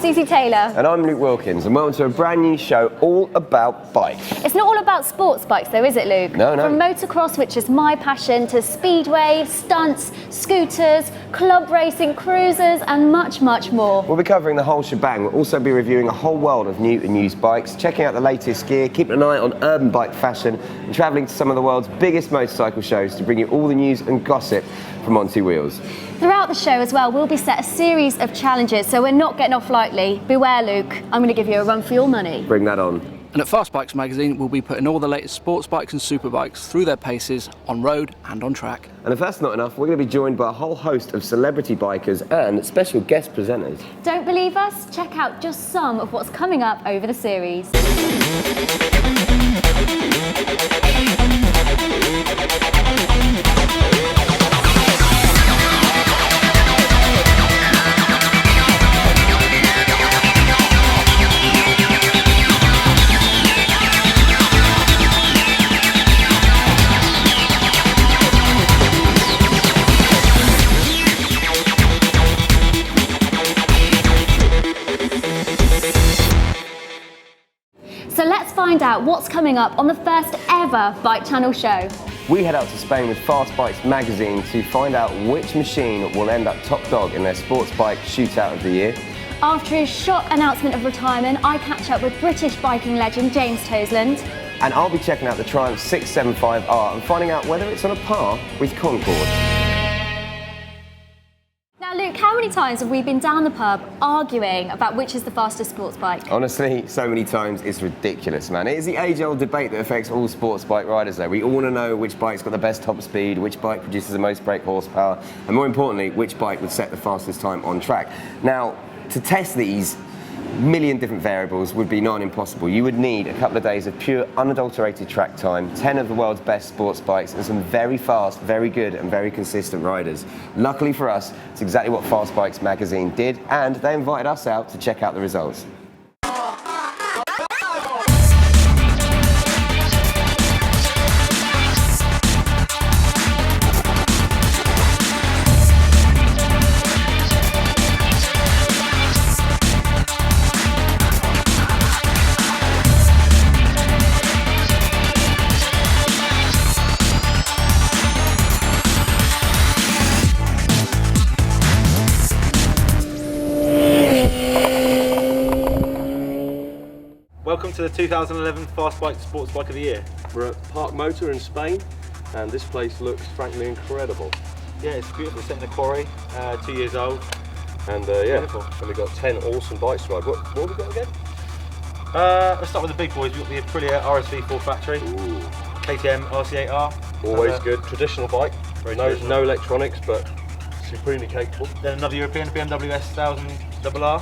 Susie Taylor. And I'm Luke Wilkins, and welcome to a brand new show all about bikes. It's not all about sports bikes though, is it, Luke? No. From motocross, which is my passion, to speedway, stunts, scooters, club racing, cruisers, and much, much more. We'll be covering the whole shebang. We'll also be reviewing a whole world of new and used bikes, checking out the latest gear, keeping an eye on urban bike fashion, and travelling to some of the world's biggest motorcycle shows to bring you all the news and gossip from On Two Wheels. Throughout the show as well, we'll be set a series of challenges, so we're not getting off lightly. Beware, Luke. I'm going to give you a run for your money. Bring that on. And at Fast Bikes magazine, we'll be putting all the latest sports bikes and super bikes through their paces on road and on track. And if that's not enough, we're going to be joined by a whole host of celebrity bikers and special guest presenters. Don't believe us? Check out just some of what's coming up over the series. So let's find out what's coming up on the first ever Bike Channel show. We head out to Spain with Fast Bikes magazine to find out which machine will end up top dog in their sports bike shootout of the year. After his shock announcement of retirement, I catch up with British biking legend James Toseland. And I'll be checking out the Triumph 675R and finding out whether it's on a par with Concorde. Now Luke, how many times have we been down the pub arguing about which is the fastest sports bike? Honestly, so many times it's ridiculous, man. It is the age-old debate that affects all sports bike riders though. We all want to know which bike's got the best top speed, which bike produces the most brake horsepower, and more importantly, which bike would set the fastest time on track. Now, to test these million different variables would be not impossible. You would need a couple of days of pure, unadulterated track time, 10 of the world's best sports bikes, and some very fast, very good, and very consistent riders. Luckily for us, it's exactly what Fast Bikes magazine did, and they invited us out to check out the results. Welcome to the 2011 Fast Bike Sports Bike of the Year. We're at Park Motor in Spain, and this place looks frankly incredible. Yeah, it's beautiful. Set in a quarry, 2 years old. And Beautiful. and we've got 10 awesome bikes to ride. What have we got again? Let's start with the big boys. We've got the Aprilia RSV4 Factory, Ooh, KTM RC8R. always good. Traditional bike. Very No, traditional. no electronics, but supremely capable. Then another European, BMW S1000RR.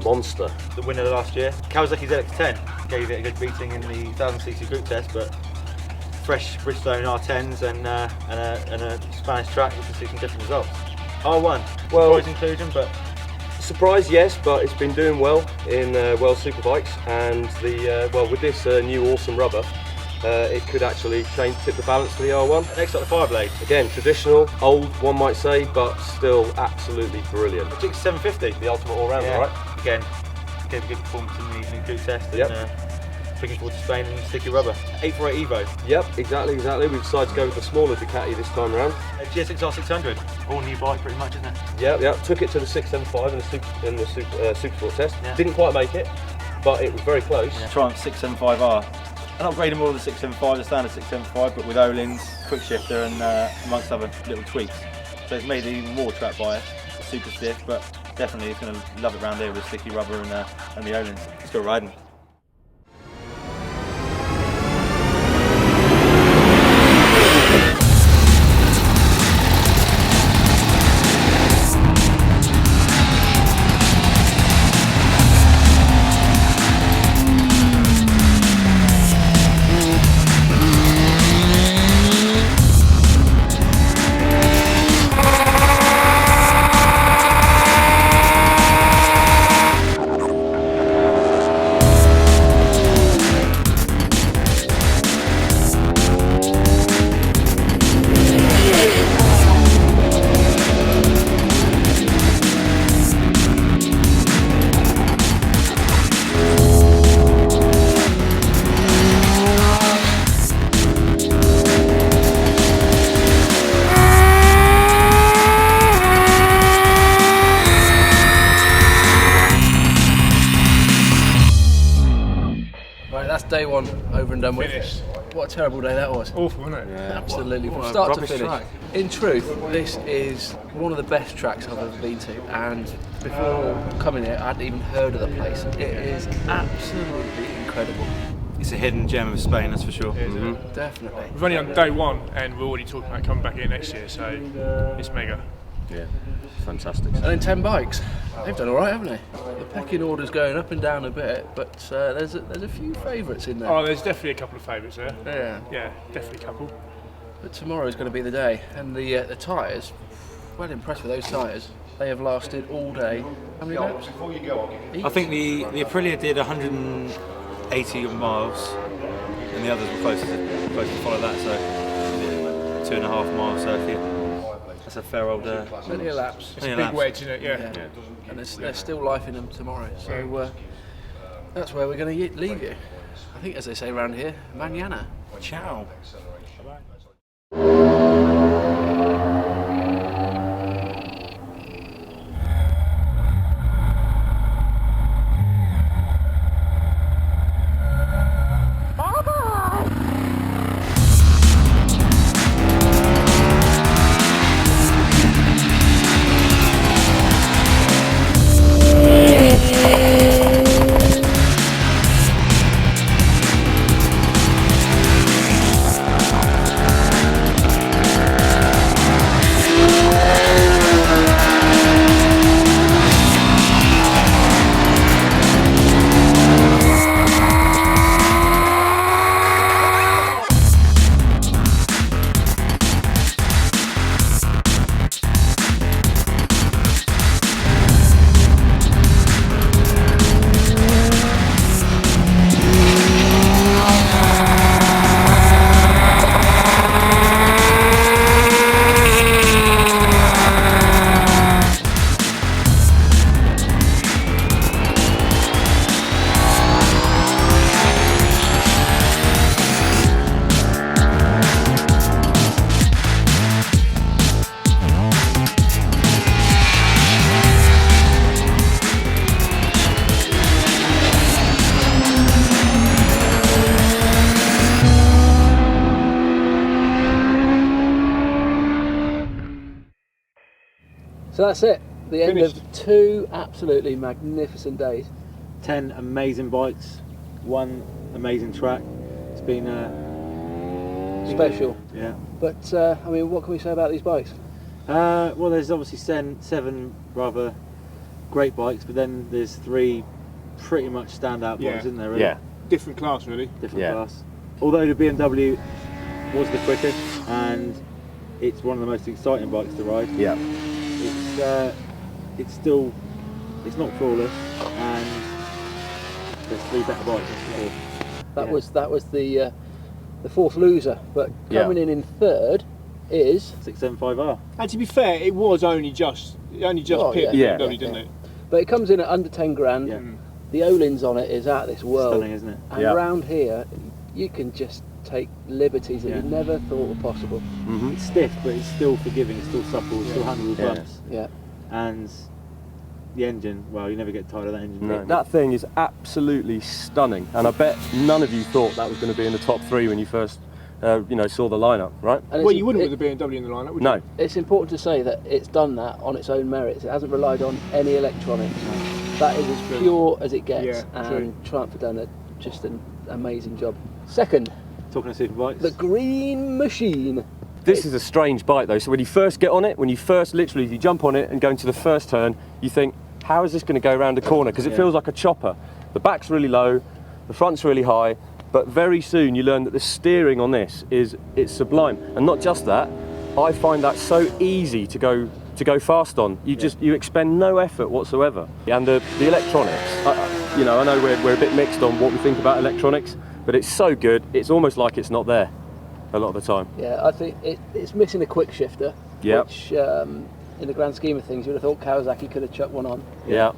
Monster. The winner last year. Kawasaki's ZX10 gave it a good beating in the 1000cc group test, but fresh Bridgestone R10s and a Spanish track, you can see some different results. R1, Well- surprise inclusion, but Surprise, yes, but it's been doing well in World Superbikes, and with this new awesome rubber, it could actually tip the balance for the R1. next up the Fireblade. Again, traditional, old, one might say, but still absolutely brilliant. The Jix 750. The ultimate all-rounder, right? Again, gave a good performance in the group test, and Yep. looking forward to Spain and sticky rubber. 848 Evo. Yep, exactly. We decided to go with the smaller Ducati this time around. GSX-R 600. All new bike pretty much, isn't it? Yep. Took it to the 675 in the Supersport test. Yeah. Didn't quite make it, but it was very close. Triumph 675R. An upgraded model of the 675, the standard 675, but with O-Lins, quick shifter, and amongst other little tweaks. So it's made it even more track bias. Super stiff, but definitely it's going to love it round here with sticky rubber and the O-Lins. Let's go riding. and done with. Finished. What a terrible day that was. Awful, wasn't it? Absolutely, What from a start to rubbish finish. track. In truth, this is one of the best tracks I've ever been to, and before coming here, I hadn't even heard of the place. It is absolutely incredible. It's a hidden gem of Spain, that's for sure. Definitely. We've only on day one, and we're already talking about coming back here next year, so it's mega. Yeah, fantastic. And then 10 bikes. They've done all right, haven't they? The pecking order's going up and down a bit, but there's a few favourites in there. Oh, there's definitely a couple of favourites there. Yeah. Definitely a couple. But tomorrow's going to be the day, and the tyres. Well impressed with those tyres. They have lasted all day. How many laps? I think the Aprilia did 180 miles, and the others were close to follow that, so 2.5 mile circuit. That's a fair old. Plenty of laps. It's a big wedge, isn't it? Yeah. And there's still life in them tomorrow. So that's where we're going to leave you. I think, as they say around here, mañana. Ciao. So that's it. The end Finished. of 2 absolutely magnificent days. 10 amazing bikes, 1 amazing track. It's been Special. yeah. But I mean, what can we say about these bikes? Well, there's obviously 7 rather great bikes, but then there's 3 pretty much standout Yeah. bikes, isn't there? Really? Yeah. Different class, really. Different Yeah. class. Although the BMW was the quickest, and it's one of the most exciting bikes to ride. Yeah. It's still, it's not flawless, and there's 3 better bikes. That was the fourth loser, but coming in third is 675R. And to be fair, it was only just Oh, pipped yeah. BMW, didn't it? but it comes in at under 10 grand. Yeah. The Olins on it is out of this world. Stunning, isn't it? And Yeah. around here, you can just take liberties that Yeah. you never thought were possible. It's stiff, but it's still forgiving. It's still supple. It's still handles with Yeah. bumps. Yeah. And the engine, well, you never get tired of that engine. No. That thing is absolutely stunning, and I bet none of you thought that was going to be in the top 3 when you first, saw the lineup, right? And Well, it's- you wouldn't it- with the BMW in the lineup, would No. you? It's important to say that it's done that on its own merits. It hasn't relied on any electronics. That is as pure as it gets, Yeah, true. and Triumph have done just an amazing job. Second, Talking of superbikes, the Green Machine. This is a strange bike though, so when you first get on it, when you first literally you jump on it and go into the first turn, you think, how is this going to go around a corner? Because it feels like a chopper. The back's really low, the front's really high, but very soon you learn that the steering on this it's sublime. And not just that, I find that so easy to go fast on. You expend no effort whatsoever. And the electronics, I know we're a bit mixed on what we think about electronics, but it's so good, it's almost like it's not there a lot of the time. Yeah, I think it's missing a quick shifter, Yep. which in the grand scheme of things, you would have thought Kawasaki could have chucked one on. Yeah.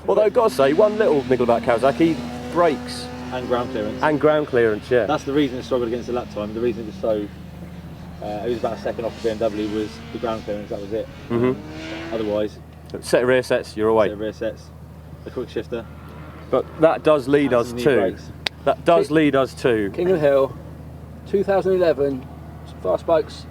Although I've got to say, one little niggle about Kawasaki, brakes and ground clearance. and ground clearance, yeah. That's the reason it struggled against the lap time. The reason it was so, it was about a second off the BMW was the ground clearance. That was it. Otherwise, Set of rear sets, you're away. the rear sets, the quick shifter. But that does lead and us some new to brakes. that does lead us to King of the Hill, 2011 Fast Bikes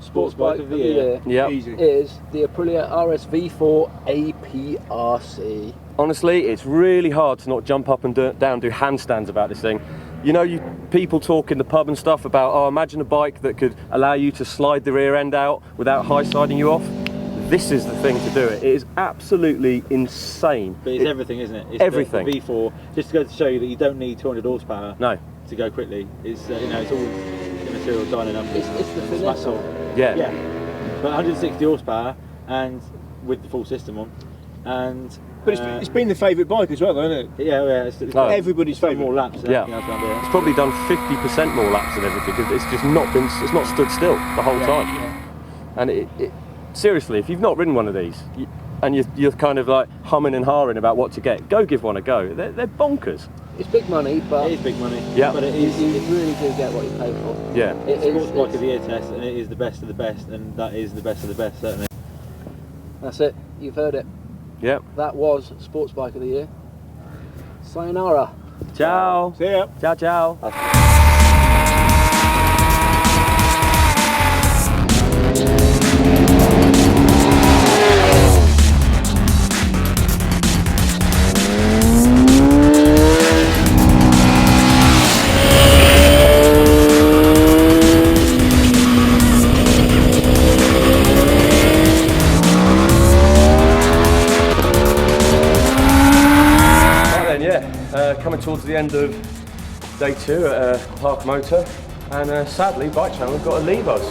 Sports Bike of the Year. Yep. Is the Aprilia RS-V4 APRC. Honestly, it's really hard to not jump up and down, do handstands about this thing. You know, people talk in the pub and stuff about, oh, imagine a bike that could allow you to slide the rear end out without high-siding you off. This is the thing to do it. It is absolutely insane. But it's everything, isn't it? It's everything. The V4, just to go to show you that you don't need 200 horsepower No. to go quickly. It's you know, it's all immaterial dyno numbers. It's the finesse of it. Yeah. Yeah. But 160 horsepower and with the full system on, and. But it's been the favourite bike as well, isn't it? Yeah. It's Everybody's done favourite. more laps than Yeah. anything else around here. It's probably done 50% more laps than everything because it's just not been, it's not stood still the whole time. And it seriously, if you've not ridden one of these and you're kind of like humming and hawing about what to get, go give one a go. They're bonkers. It's big money, but It is big money. Yeah. But it you is. really do get what you pay for. Yeah. It's a sports bike of the year test, and it is the best of the best, and that is the best of the best, certainly. That's it. You've heard it. Yeah. That was Sports Bike of the Year. Sayonara. Ciao. See ya. Ciao, ciao. Coming towards the end of day 2 at Park Motor, and sadly Bike Channel have got to leave us.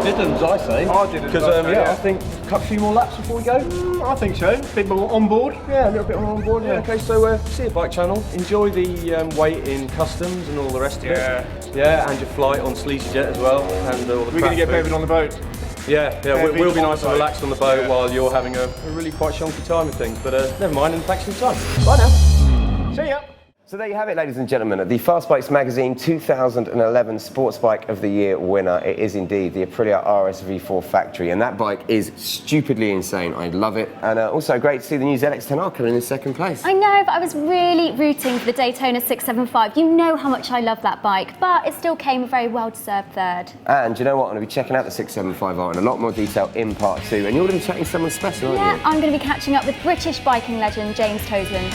Diddums, I say. Because I think a few more laps before we go. I think so. A bit more on board. Yeah, a little bit more on board. Yeah. Okay, so see you Bike Channel. Enjoy the wait in customs and all the rest of it. Yeah, and your flight on Sleazyjet as well. And all the We're going to get Bevan on the boat. Yeah, we'll be nice and relaxed on the boat while you're having a really quite shonky time with things. But never mind, and thanks for your time. Bye now. See ya. So there you have it, ladies and gentlemen. The Fast Bikes Magazine 2011 Sports Bike of the Year winner. It is indeed the Aprilia RS-V4 Factory, and that bike is stupidly insane. I love it, and also great to see the new ZX-10R coming in second place. I know, but I was really rooting for the Daytona 675. You know how much I love that bike, but it still came a very well-deserved third. And you know what? I'm going to be checking out the 675R in a lot more detail in part 2, and you're going to be chatting to someone special, aren't Yeah, you? I'm going to be catching up with British biking legend James Toseland.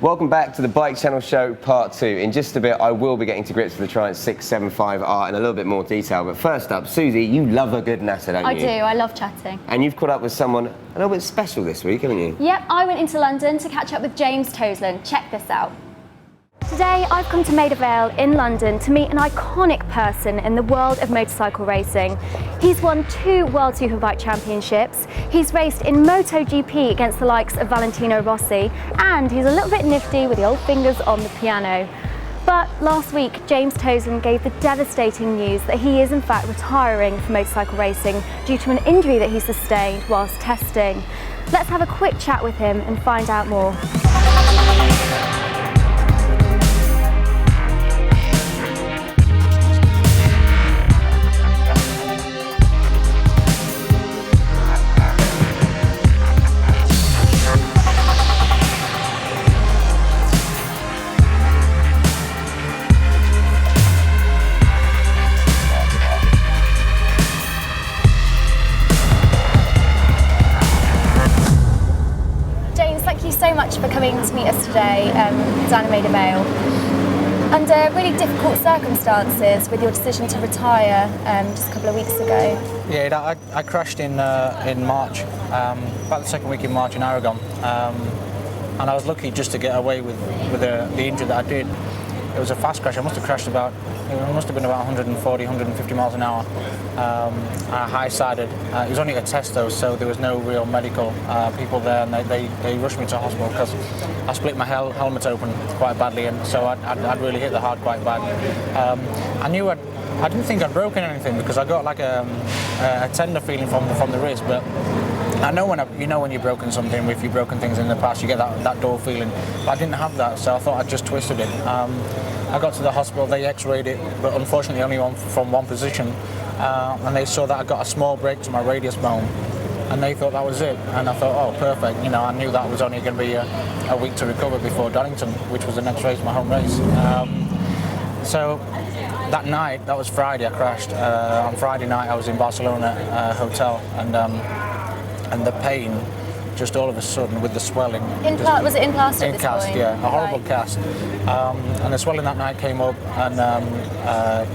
Welcome back to the Bike Channel Show Part 2. In just a bit, I will be getting to grips with the Triumph 675R in a little bit more detail. But first up, Susie, you love a good natter, don't you? I do, I love chatting. And you've caught up with someone a little bit special this week, haven't you? Yep, I went into London to catch up with James Toseland. Check this out. Today, I've come to Maida Vale in London to meet an iconic person in the world of motorcycle racing. He's won 2 World Superbike Championships, he's raced in MotoGP against the likes of Valentino Rossi, and he's a little bit nifty with the old fingers on the piano. But last week, James Toseland gave the devastating news that he is in fact retiring from motorcycle racing due to an injury that he sustained whilst testing. Let's have a quick chat with him and find out more. much for coming to meet us today down in Maida Vale. Under really difficult circumstances with your decision to retire just a couple of weeks ago. Yeah, I crashed in March, about the second week in March in Aragon, and I was lucky just to get away with the injury that I did. It was a fast crash. I must have crashed about, it must have been about 140, 150 miles an hour. High-sided. It was only a test though, so there was no real medical people there, and they rushed me to hospital because I split my helmet open quite badly, and so I'd really hit the hard quite bad. I didn't think I'd broken anything because I got like a tender feeling from the wrist, but I know when you've broken something. If you've broken things in the past, you get that dull feeling. But I didn't have that, so I thought I'd just twisted it. I got to the hospital, they x-rayed it, but unfortunately only from one position, and they saw that I got a small break to my radius bone, and they thought that was it. And I thought, oh, perfect. You know, I knew that was only going to be a week to recover before Donington, which was the next race, my home race. So that night, that was Friday, I crashed. On Friday night, I was in Barcelona hotel, and the pain, just all of a sudden with the swelling. Was it in plaster? In cast, yeah, a horrible cast. And the swelling that night came up, and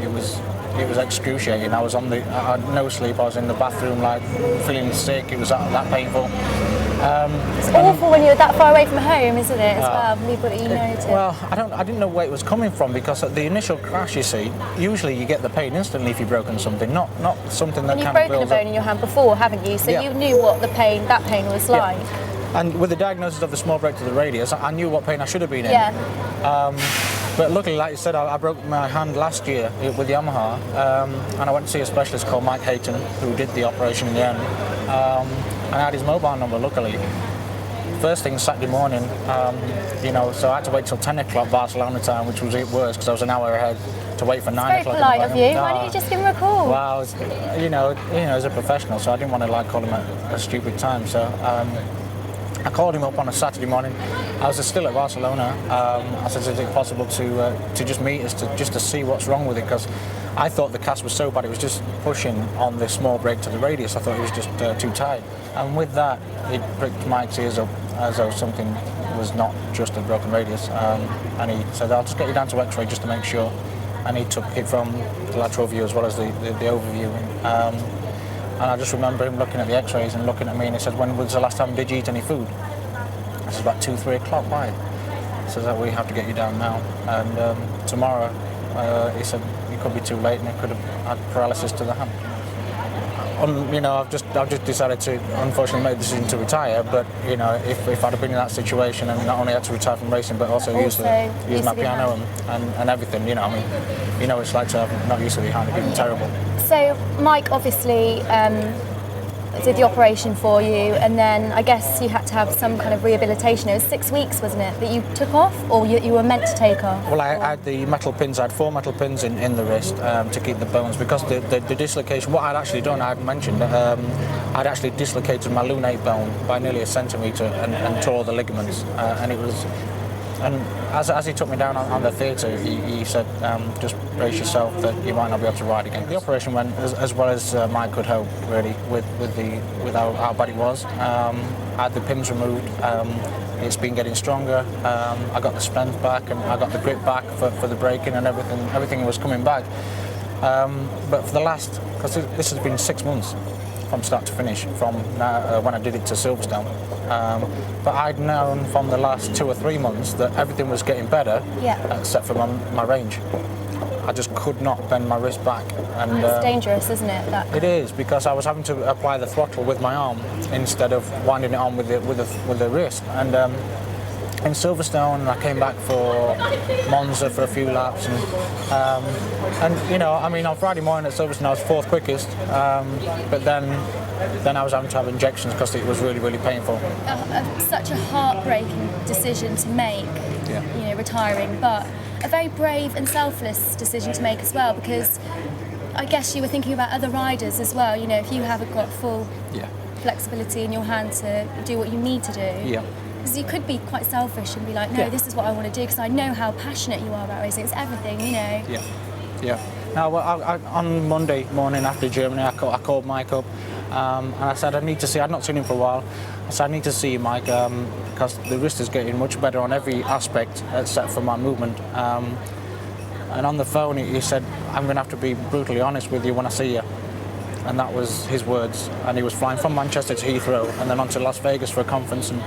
it was excruciating. I had no sleep. I was in the bathroom, like feeling sick. It was that painful. It's awful when you're that far away from home, isn't it? As well, people that you know too. Well, I didn't know where it was coming from, because at the initial crash, you see, usually you get the pain instantly if you've broken something, not something that kind of builds up. You've broken a bone in your hand before, haven't you? So you knew what that pain was like. And with the diagnosis of the small break to the radius, I knew what pain I should have been in. Yeah. But luckily, like you said, I broke my hand last year with Yamaha, and I went to see a specialist called Mike Hayton, who did the operation in the end. And I had his mobile number, luckily. First thing Saturday morning, so I had to wait till 10 o'clock Barcelona time, which was worse because I was an hour ahead to wait for 9 o'clock. Very polite of you. Why don't you just give him a call? Well, as a professional, so I didn't want to call him at a stupid time. So I called him up on a Saturday morning. I was still at Barcelona. I said, is it possible to just meet us just to see what's wrong with it? Because I thought the cast was so bad, it was just pushing on this small break to the radius. I thought it was just too tight. And with that, it pricked Mike's ears up as though something was not just a broken radius. And he said, I'll just get you down to X-ray just to make sure. And he took it from the lateral view as well as the overview. And I just remember him looking at the X-rays and looking at me, and he said, when was the last time did you eat any food? This is about 2-3 o'clock. Why? He says that we have to get you down now. And tomorrow, he said, it could be too late, and it could have had paralysis to the hand. I've just decided to, unfortunately, make the decision to retire. But if I'd have been in that situation and not only had to retire from racing, but also use my piano and everything, it's like to have not used to the hand. It'd been terrible. So Mike obviously did the operation for you, and then I guess you had to have some kind of rehabilitation. It was 6 weeks, wasn't it, that you took off, or you were meant to take off? Well, I had the metal pins. I had 4 metal pins in the wrist to keep the bones, because the dislocation, what I'd actually done, I had mentioned, I'd actually dislocated my lunate bone by nearly a centimetre and tore the ligaments, and as he took me down on the theatre, he said, just brace yourself that you might not be able to ride again. The operation went as well as Mike could hope, really, with how bad it was. I had the pins removed. It's been getting stronger. I got the strength back, and I got the grip back for the braking, and everything was coming back. But for the last, because this has been 6 months from start to finish, from when I did it to Silverstone. But I'd known from the last 2 or 3 months that everything was getting better, except for my range. I just could not bend my wrist back. And it's dangerous, isn't it? It is, because I was having to apply the throttle with my arm instead of winding it on with the wrist. And in Silverstone, I came back for Monza for a few laps, and on Friday morning at Silverstone I was 4th quickest, but then I was having to have injections because it was really, really painful. Such a heartbreaking decision to make, retiring, but a very brave and selfless decision to make as well, because I guess you were thinking about other riders as well. If you haven't got full flexibility in your hand to do what you need to do. Because you could be quite selfish and be like, no, this is what I want to do, because I know how passionate you are about racing. It's everything, Now, on Monday morning after Germany, I called Mike up. And I said, I need to see, I'd not seen him for a while. I said, I need to see you, Mike, because the wrist is getting much better on every aspect except for my movement. And on the phone, he said, I'm going to have to be brutally honest with you when I see you. And that was his words. And he was flying from Manchester to Heathrow and then on to Las Vegas for a conference. And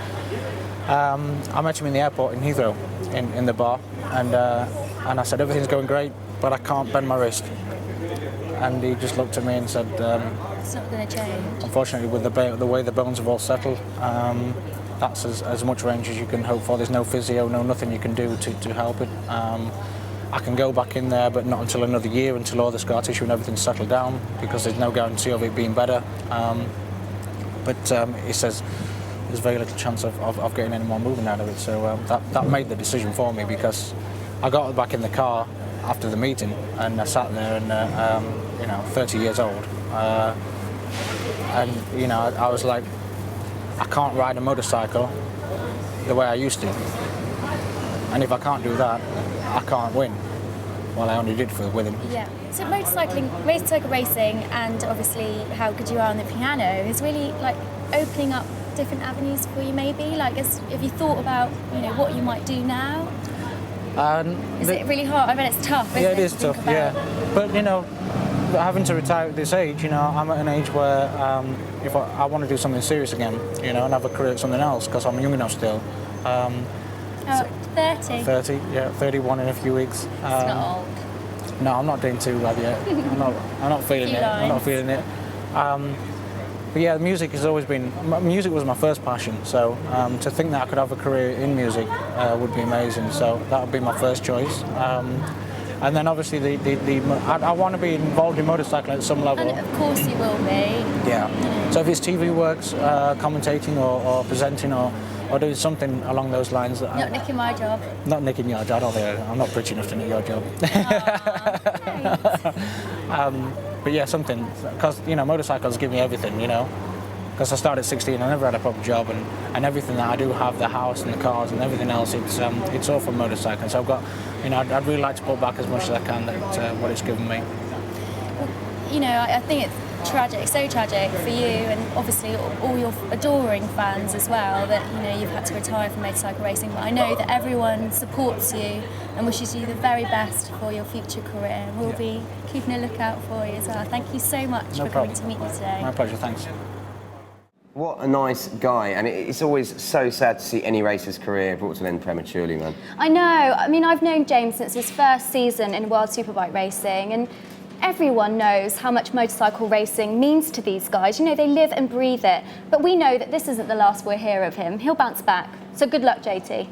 I met him in the airport in Heathrow, in the bar. And I said, everything's going great, but I can't bend my wrist. And he just looked at me and said, it's not going to change. Unfortunately, with the way the bones have all settled, that's as much range as you can hope for. There's no physio, nothing you can do to help it. I can go back in there, but not until another year, until all the scar tissue and everything's settled down, because there's no guarantee of it being better. But he says there's very little chance of getting any more movement out of it. So that made the decision for me, because I got back in the car after the meeting and I sat there and 30 years old, and I was like, I can't ride a motorcycle the way I used to, and if I can't do that, I can't win. Well, I only did with him. Yeah. So motorcycle racing, and obviously how good you are on the piano, is really like opening up different avenues for you. Maybe like, have you thought about what you might do now? Is it really hard? I mean, it's tough. Yeah, it is tough. Yeah, but having to retire at this age, I'm at an age where if I want to do something serious again, and have a career at something else, because I'm young enough still. 30? 30, yeah, 31 in a few weeks. It's not old. No, I'm not doing too bad yet. I'm not feeling it. I'm not feeling it. But yeah, music has always been. Music was my first passion. So to think that I could have a career in music would be amazing. So that would be my first choice. And then obviously I want to be involved in motorcycling at some level. And of course you will be. Yeah. So if it's TV works, commentating or presenting or doing something along those lines. Not nicking my job. Not nicking your job. I'm not rich enough to nick your job. But yeah, something, because motorcycles give me everything. Because I started at 16, I never had a proper job, and everything that I do have, the house and the cars and everything else, it's all from motorcycling. So I've got, I'd really like to put back as much as I can what it's given me. I think it's tragic, so tragic for you, and obviously all your adoring fans as well, that you've had to retire from motorcycle racing. But I know that everyone supports you and wishes you the very best for your future career. We'll be keeping a lookout for you as well. Thank you so much for coming to meet me today. My pleasure, thanks. What a nice guy, and it's always so sad to see any racer's career brought to an end prematurely, man. I know. I mean, I've known James since his first season in World Superbike racing, and everyone knows how much motorcycle racing means to these guys. They live and breathe it. But we know that this isn't the last we'll hear of him. He'll bounce back. So good luck, JT.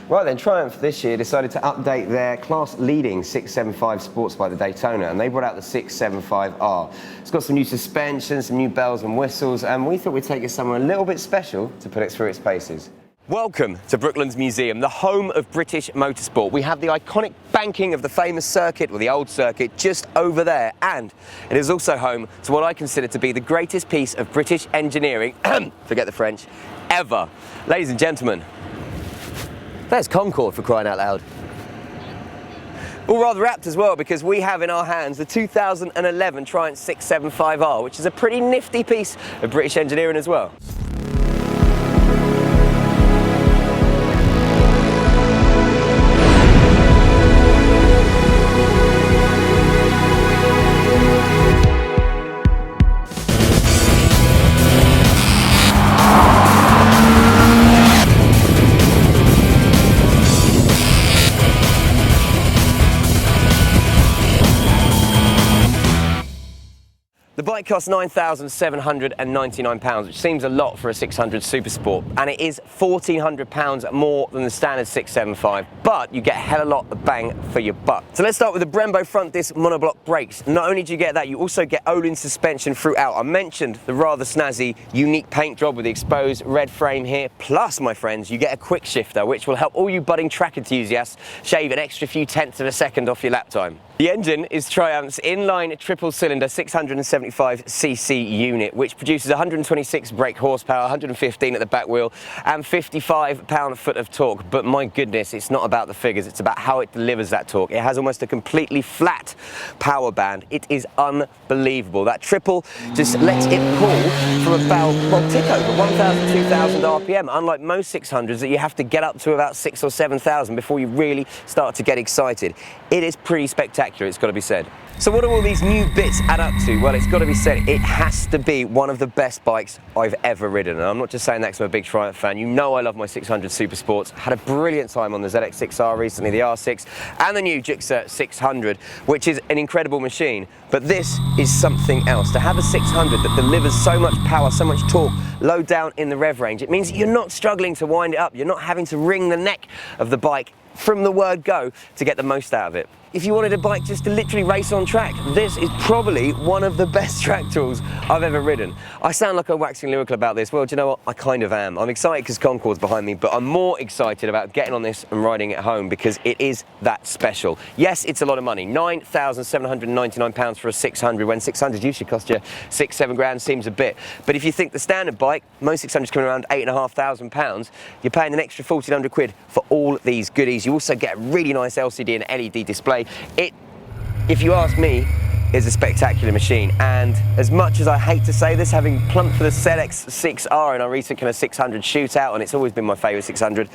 Right then, Triumph this year decided to update their class-leading 675 sports bike, the Daytona, and they brought out the 675R. It's got some new suspension, some new bells and whistles, and we thought we'd take it somewhere a little bit special to put it through its paces. Welcome to Brooklands Museum, the home of British motorsport. We have the iconic banking of the famous circuit, or the old circuit, just over there. And it is also home to what I consider to be the greatest piece of British engineering, forget the French, ever. Ladies and gentlemen, there's Concorde, for crying out loud. All rather apt as well, because we have in our hands the 2011 Triumph 675R, which is a pretty nifty piece of British engineering as well. The bike costs £9,799, which seems a lot for a 600 Super Sport, and it is £1,400 more than the standard 675, but you get a hell of a lot of bang for your buck. So let's start with the Brembo front disc monoblock brakes. Not only do you get that, you also get Öhlins suspension throughout. I mentioned the rather snazzy, unique paint job with the exposed red frame here, plus, my friends, you get a quick shifter, which will help all you budding track enthusiasts shave an extra few tenths of a second off your lap time. The engine is Triumph's inline triple-cylinder 675cc unit, which produces 126 brake horsepower, 115 at the back wheel, and 55 pound-foot of torque. But my goodness, it's not about the figures, it's about how it delivers that torque. It has almost a completely flat power band. It is unbelievable. That triple just lets it pull from about, well, tick over 1,000, 2,000 RPM, unlike most 600s that you have to get up to about 6,000 or 7,000 before you really start to get excited. It is pretty spectacular, it's got to be said. So what do all these new bits add up to? Well, it's got to be said, it has to be one of the best bikes I've ever ridden. And I'm not just saying that because I'm a big Triumph fan. You know I love my 600 Super Sports. Had a brilliant time on the ZX6R recently, the R6, and the new Gixxer 600, which is an incredible machine. But this is something else. To have a 600 that delivers so much power, so much torque, low down in the rev range, it means that you're not struggling to wind it up. You're not having to wring the neck of the bike from the word go to get the most out of it. If you wanted a bike just to literally race on track, this is probably one of the best track tools I've ever ridden. I sound like I'm waxing lyrical about this. Well, do you know what? I kind of am. I'm excited because Concorde's behind me, but I'm more excited about getting on this and riding it home because it is that special. Yes, it's a lot of money. £9,799 for a 600 when 600 usually cost you £6-7 grand, seems a bit. But if you think the standard bike, most 600s coming around £8,500, you're paying an extra 1,400 quid for all these goodies. You also get a really nice LCD and LED display. It, if you ask me, is a spectacular machine, and as much as I hate to say this, having plumped for the ZX6R in our recent kind of 600 shootout, and it's always been my favourite 600,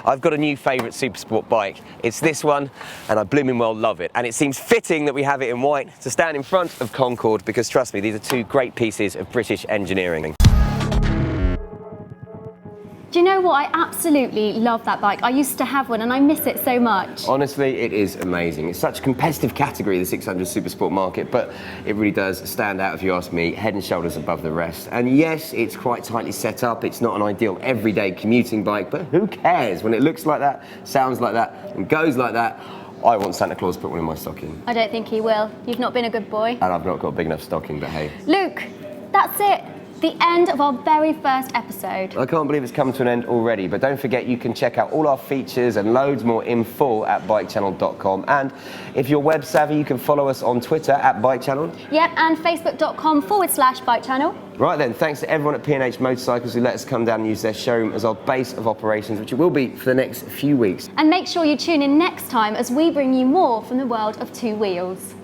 I've got a new favourite Supersport bike. It's this one, and I blooming well love it. And it seems fitting that we have it in white to stand in front of Concorde, because trust me, these are two great pieces of British engineering. Do you know what? I absolutely love that bike. I used to have one and I miss it so much. Honestly, it is amazing. It's such a competitive category, the 600 Supersport market, but it really does stand out, if you ask me, head and shoulders above the rest. And yes, it's quite tightly set up. It's not an ideal everyday commuting bike, but who cares? When it looks like that, sounds like that, and goes like that, I want Santa Claus to put one in my stocking. I don't think he will. You've not been a good boy. And I've not got a big enough stocking, but hey. Luke, that's it. The end of our very first episode. I can't believe it's come to an end already, but don't forget you can check out all our features and loads more in full at bikechannel.com. And if you're web savvy, you can follow us on Twitter at bikechannel. Yep, and facebook.com/bikechannel. Right then, thanks to everyone at P&H Motorcycles who let us come down and use their showroom as our base of operations, which it will be for the next few weeks. And make sure you tune in next time as we bring you more from the world of two wheels.